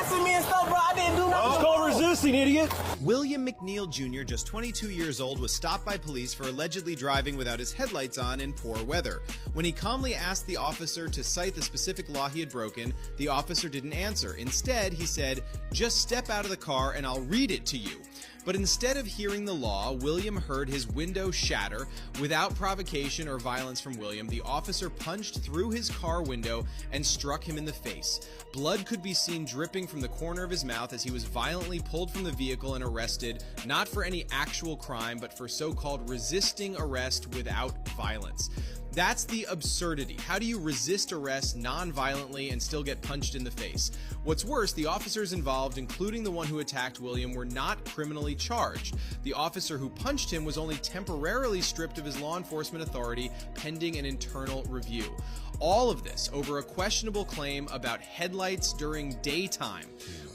harassing me and stuff, bro. I didn't do nothing. It's called resisting, idiot. William McNeil Jr., just 22 years old, was stopped by police for allegedly driving without his headlights on in poor weather. When he calmly asked the officer to cite the specific law he had broken, the officer didn't answer. Instead, he said, "Just step out of the car and I'll read it to you." But instead of hearing the law, William heard his window shatter. Without provocation or violence from William, the officer punched through his car window and struck him in the face. Blood could be seen dripping from the corner of his mouth as he was violently pulled from the vehicle and arrested, not for any actual crime, but for so-called resisting arrest without violence. That's the absurdity. How do you resist arrest non-violently and still get punched in the face? What's worse, the officers involved, including the one who attacked William, were not criminally charged. The officer who punched him was only temporarily stripped of his law enforcement authority pending an internal review. All of this over a questionable claim about headlights during daytime.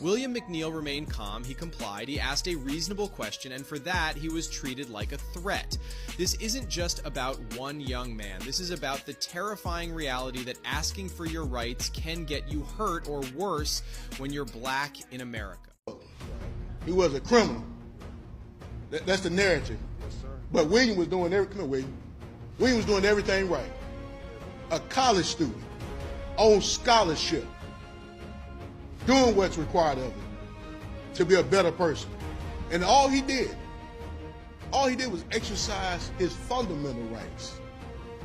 William McNeil remained calm. He complied. He asked a reasonable question, and for that, he was treated like a threat. This isn't just about one young man. This is about the terrifying reality that asking for your rights can get you hurt or worse when you're black in America. He was a criminal. That's the narrative. Yes, sir. But William was doing everything. Come on, William. William was doing everything right. A college student on scholarship, doing what's required of him to be a better person. And all he did was exercise his fundamental rights,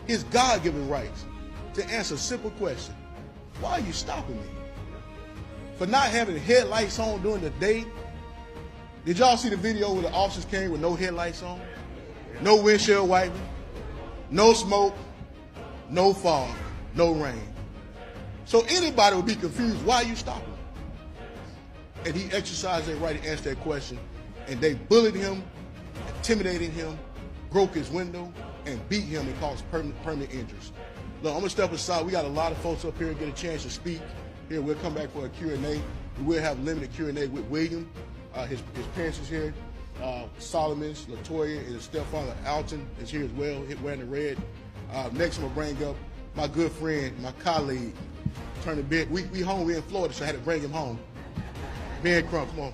his God-given rights, to answer a simple question. Why are you stopping me? For not having headlights on during the day? Did y'all see the video where the officers came with no headlights on? No windshield wiping, no smoke, no fog, no rain. So anybody would be confused, why are you stopping? And he exercised that right to answer that question, and they bullied him, intimidated him, broke his window, and beat him and caused permanent injuries. Look, I'm gonna step aside. We got a lot of folks up here get a chance to speak. Here, we'll come back for a Q&A. We'll have limited Q&A with William. His parents is here. Solomon's, Latoya, and his stepfather Alton is here as well, wearing the red. Next, I'm gonna bring up my good friend, my colleague, Attorney Ben. We home, we in Florida, so I had to bring him home. Ben Crump, come on.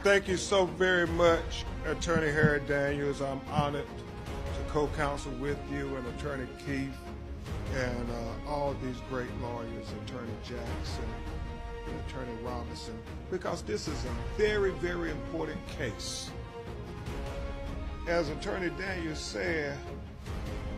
Thank you so very much, Attorney Harry Daniels. I'm honored to co-counsel with you and Attorney Keith and all these great lawyers, Attorney Jackson and Attorney Robinson, because this is a very, very important case. As Attorney Daniels said,